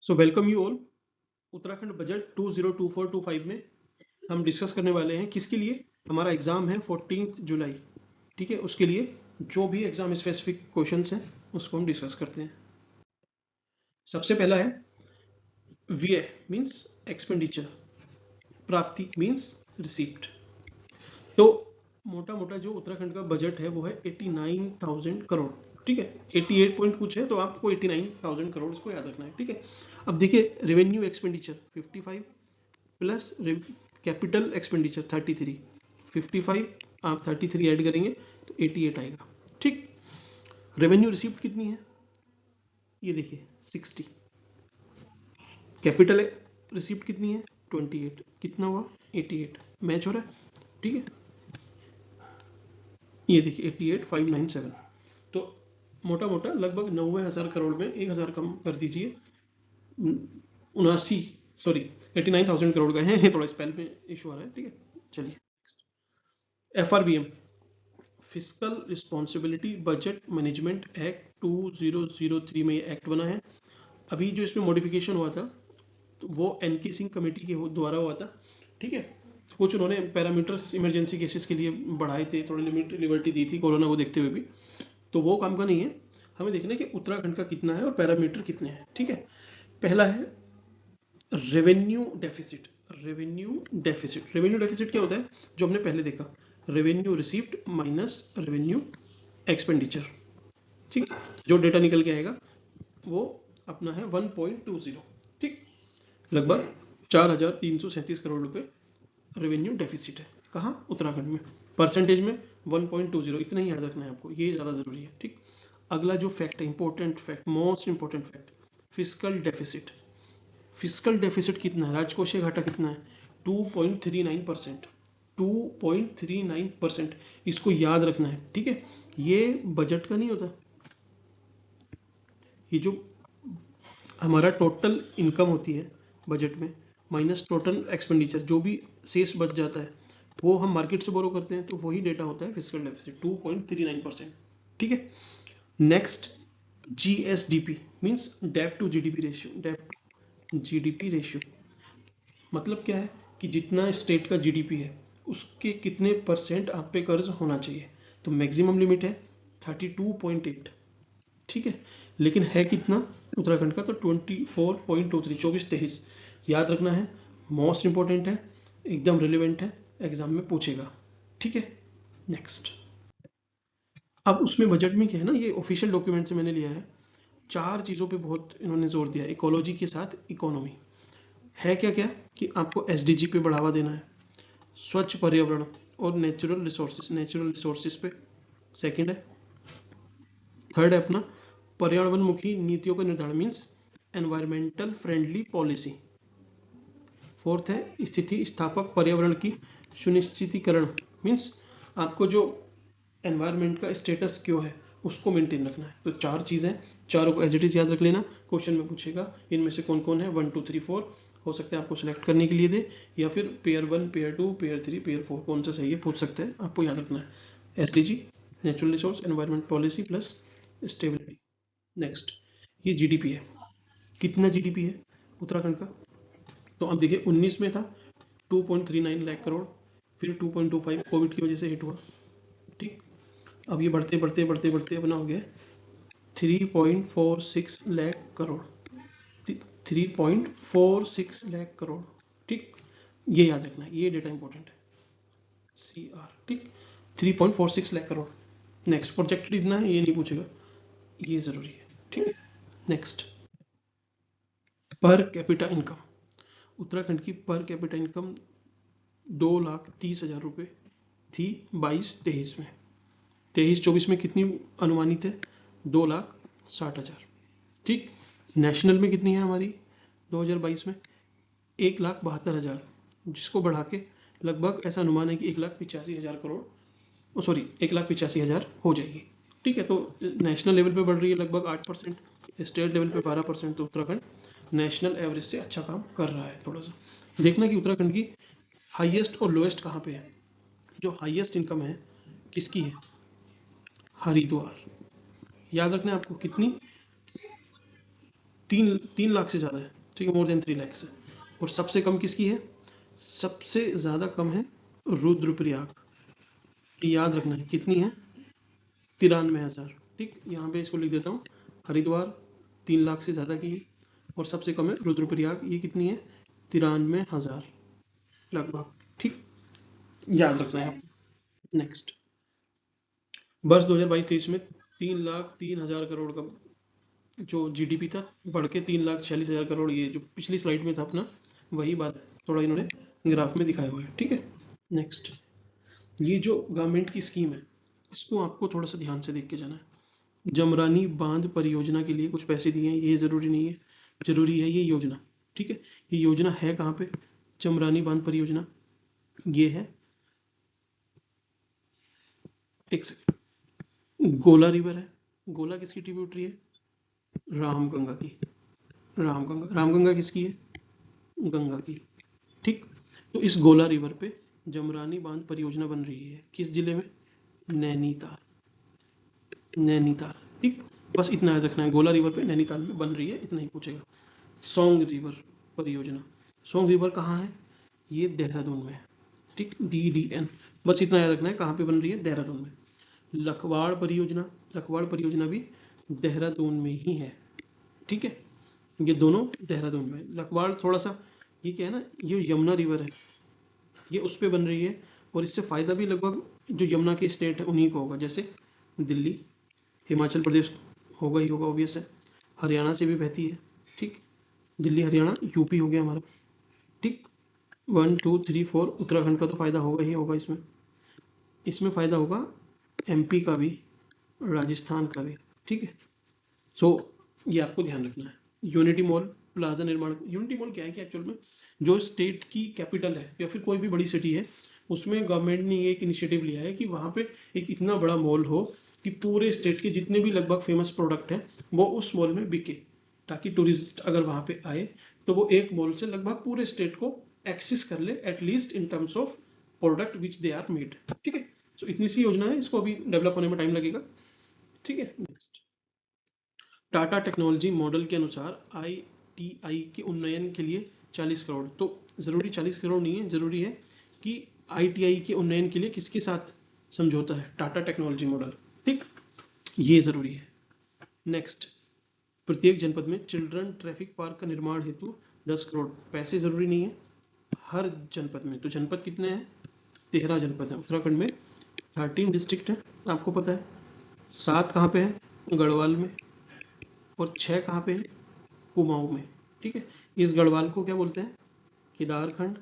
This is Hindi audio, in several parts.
So welcome you all. Uttarakhand budget 2024-25 में हम डिस्कस करने वाले हैं किसके लिए। हमारा एग्जाम है 14 जुलाई। ठीक है, उसके लिए जो भी एग्जाम स्पेसिफिक क्वेश्चंस हैं उसको हम डिस्कस करते हैं। सबसे पहला है व्यय मीन्स एक्सपेंडिचर, प्राप्ति मीन्स रिसीप्ट। तो मोटा मोटा जो उत्तराखंड का बजट है वो है 89,000 करोड़। ठीक है, 88 पॉइंट कुछ है तो आपको 89,000 करोड़ इसको याद रखना है। ठीक है, अब देखिए revenue expenditure 55 plus capital expenditure 33, 55 आप 33 ऐड करेंगे तो 88 आएगा। ठीक, रेवेन्यू रिसीप्ट कितनी है ये देखिए 60, कैपिटल रिसीप्ट कितनी है 28, कितना हुआ 88, मैच हो रहा है। ठीक है, ये देखिए 88,597। तो मोटा मोटा लगभग 90,000 करोड़ में 1,000 कम कर दीजिए, 89,000 करोड़ का है, थोड़ा स्पेल में इशू आ रहा है। ठीक है, चलिए FRBM fiscal responsibility budget management act 2003 में ये एक्ट बना है। अभी जो इसमें मॉडिफिकेशन हुआ था तो वो NK सिंह कमेटी के द्वारा हुआ था। ठीक है, कुछ उन्होंने पैरामीटर्स इमरजेंसी केसेस के लिए बढ़ाए थे, थोड़ी लिबर्टी दी थी कोरोना को देखते हुए भी, तो वो काम का नहीं है। हमें देखना है कि उत्तराखंड का कितना है और पैरामीटर कितने हैं। ठीक है, पहला है रेवेन्यू डेफिसिट। रेवेन्यू डेफिसिट क्या होता है, जो हमने पहले देखा, revenue receipt minus revenue expenditure. ठीक, जो डेटा निकल के आएगा वो अपना है 1.20। ठीक, लगभग 4,337 करोड़ रुपए रेवेन्यू डेफिसिट है। कहाँ, उत्तराखंड में। परसेंटेज में 1.20, इतना ही याद रखना है आपको, ये ज़्यादा ज़रूरी है। ठीक, अगला जो फैक्ट है, important fact, most important fact, fiscal deficit. Fiscal deficit कितना है, राजकोषीय घाटा कितना है 2.39%। 2.39%, इसको याद रखना है। ठीक है, ये बजट का नहीं होता, ये जो हमारा टोटल इनकम होती है बजट में माइनस टोटल एक्सपेंडिचर, जो भी शेष बच जाता है वो हम मार्केट से बोरो करते हैं, तो वही डेटा होता है फिस्कल डेफिसिट 2.39%। ठीक है, नेक्स्ट GSDP मीन्स डेब्ट टू GDP रेशियो। डेब्ट GDP रेशियो मतलब क्या है कि जितना स्टेट का GDP है उसके कितने परसेंट आप पे कर्ज होना चाहिए। तो मैक्सिमम लिमिट है 32.8। ठीक है, लेकिन है कितना उत्तराखंड का, तो 24.23, 24-23 याद रखना है। मोस्ट इंपॉर्टेंट है, एकदम रिलेवेंट है, एग्जाम में पूछेगा। ठीक है, नेक्स्ट। अब उसमें बजट में क्या है ना, ये ऑफिशियल डॉक्यूमेंट से मैंने लिया है, 4 चीज़ों पे बहुत इन्होंने जोर दिया, इकोलॉजी के साथ इकोनॉमी है। क्या क्या कि आपको SDG पे बढ़ावा देना है, स्वच्छ पर्यावरण और नेचुरल रिसोर्सेज पे सेकंड है। थर्ड है अपना पर्यावरणमुखी नीतियों का निर्धारण means environmental friendly policy. Fourth है स्थिति स्थापक पर्यावरण की सुनिश्चितीकरण मीन्स आपको जो एनवायरमेंट का स्टेटस क्यों है उसको मेंटेन रखना है। तो 4 चीज़ें, चारों को एज इट इज याद रख लेना, क्वेश्चन में पूछेगा इनमें से कौन कौन है, 1 2 3 4 हो सकता है आपको सिलेक्ट करने के लिए दे, या फिर पेयर 1 पेयर 2 पेयर 3 पेयर 4 कौन सा सही है पूछ सकते हैं, आपको याद रखना है। SDG natural resource environment policy plus stability. Next, ये GDP है, कितना GDP है उत्तराखंड का। तो अब देखिए 19 में था 2.39 लाख करोड़, फिर 2.25 कोविड की वजह से हिट हुआ। ठीक, अब ये बढ़ते बढ़ते बढ़ते बढ़ते अपना हो गया 3.46 लाख करोड़, 3.46 लाख करोड़। ठीक, ये याद रखना है, ये डेटा इंपॉर्टेंट है, CR। ठीक, 3.46 लाख करोड़। नेक्स्ट प्रोजेक्ट इतना है, ये नहीं पूछेगा, ये जरूरी है। ठीक है, next per capita income. Uttarakhand की पर कैपिटा इनकम 2,30,000 रुपये थी 22-23 में। 23-24 में कितनी अनुमानित है, 2,60,000। ठीक, नेशनल में कितनी है हमारी 2022 में 1,72,000, जिसको बढ़ा के लगभग ऐसा अनुमान है कि 1,85,000 करोड़, सॉरी 1,85,000 हो जाएगी। ठीक है, तो नेशनल लेवल पे बढ़ रही है लगभग 8%, स्टेट लेवल पे 12%। तो उत्तराखंड नेशनल एवरेज से अच्छा काम कर रहा है। थोड़ा सा देखना कि उत्तराखंड की हाईएस्ट और लोएस्ट कहाँ पे है। जो हाईएस्ट इनकम है किसकी है, हरिद्वार। याद रखना है आपको, कितनी, 3 लाख से ज़्यादा है। ठीक है, मोर देन 3 लाख है। और सबसे कम किसकी है? सबसे ज़्यादा कम है रुद्रप्रयाग, याद रखना है कितनी है, 93,000। ठीक, यहाँ पे इसको लिख देता हूँ, हरिद्वार 3 लाख से ज़्यादा की है और सबसे कम है रुद्रप्रयाग, ये कितनी है, 93,000 लगभग। ठीक, याद रखना है आपको। नेक्स्ट, वर्ष 2022-23 में 3,03,000 करोड़ का जो जीडीपी था बढ़ के 3,46,000 करोड़, ये जो पिछली स्लाइड में था अपना वही बात थोड़ा इन्होंने ग्राफ में दिखाया हुआ है। ठीक है, नेक्स्ट, ये जो गवर्नमेंट की स्कीम है इसको आपको थोड़ा सा ध्यान से देख के जाना है। जमरानी बांध परियोजना के लिए कुछ पैसे दिए हैं, ये जरूरी नहीं है, जरूरी है ये योजना। ठीक है, ये योजना है कहाँ पे? जमरानी बांध परियोजना ये है, एक सेकंड, गोला रिवर है। गोला किसकी ट्रिब्यूटरी है? रामगंगा की। रामगंगा किसकी है? गंगा की। ठीक, तो इस गोला रिवर पे जमरानी बांध परियोजना बन रही है, किस जिले में? नैनीताल। ठीक, बस इतना याद रखना है, गोला रिवर पे नैनीताल में बन रही है, इतना ही पूछेगा। सोंग रिवर परियोजना, सोंग रिवर कहाँ है? ये देहरादून में है। ठीक, DDN, बस इतना याद रखना है, कहाँ पे बन रही है? देहरादून में। लखवाड़ परियोजना भी देहरादून में ही है। ठीक है, ये दोनों देहरादून में। लखवाड़ थोड़ा सा, ये क्या है ना, ये यमुना रिवर है, ये उस पे बन रही है और इससे फायदा भी लगभग जो यमुना के स्टेट है उन्हीं को होगा, जैसे दिल्ली, हिमाचल प्रदेश होगा ही होगा, ऑब्वियस है, हरियाणा से भी बहती है। ठीक, दिल्ली हरियाणा यूपी हो गया हमारा। ठीक, 1 2 3 4, उत्तराखंड का तो फायदा होगा ही होगा, इसमें इसमें फायदा होगा MP का भी, राजस्थान का भी। ठीक है, सो ये आपको ध्यान रखना है। यूनिटी मॉल प्लाजा निर्माण, यूनिटी मॉल क्या है कि एक्चुअल में जो स्टेट की कैपिटल है या फिर कोई भी बड़ी सिटी है उसमें गवर्नमेंट ने ये एक इनिशिएटिव लिया है कि वहाँ पे एक इतना बड़ा मॉल हो कि पूरे स्टेट के जितने भी लगभग फेमस प्रोडक्ट हैं वो उस मॉल में बिके, ताकि टूरिस्ट अगर वहाँ पे आए तो वो एक मॉल से लगभग पूरे स्टेट को एक्सेस कर ले, at least in terms of product which they are made. ठीक है, सो इतनी सी योजना है, इसको अभी डेवलप होने में टाइम लगेगा। ठीक है, नेक्स्ट, टाटा टेक्नोलॉजी मॉडल के अनुसार ITI के उन्नयन के लिए 40 करोड़। तो जरूरी 40 करोड़ नहीं है, जरूरी है कि ITI के उन्नयन के लिए किसके साथ समझौता है? Tata technology model. ठीक, ये जरूरी है। नेक्स्ट, प्रत्येक जनपद में चिल्ड्रन ट्रैफिक पार्क का निर्माण हेतु 10 करोड़। पैसे जरूरी नहीं है, हर जनपद में। तो जनपद कितने हैं? 13 जनपद है। उत्तराखंड में 13 डिस्ट्रिक्ट है, आपको पता है। 7 कहाँ पे है? गढ़वाल में। और 6 कहाँ पे है? कुमाऊं में। ठीक है, इस गढ़वाल को क्या बोलते हैं? केदारखंड।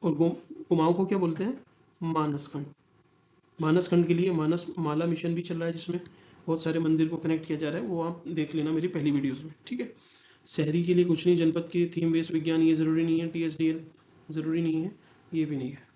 और कुमाऊं को क्या बोलते हैं? मानसखंड। मानसखंड के लिए मानस माला मिशन भी चल रहा है, जिसमें बहुत सारे मंदिर को कनेक्ट किया जा रहा है, वो आप देख लेना मेरी पहली वीडियोस में। ठीक है, शहरी के लिए कुछ नहीं, जनपद के थीम बेस्ड विज्ञान ये जरूरी नहीं है, TSDL जरूरी नहीं है, ये भी नहीं है।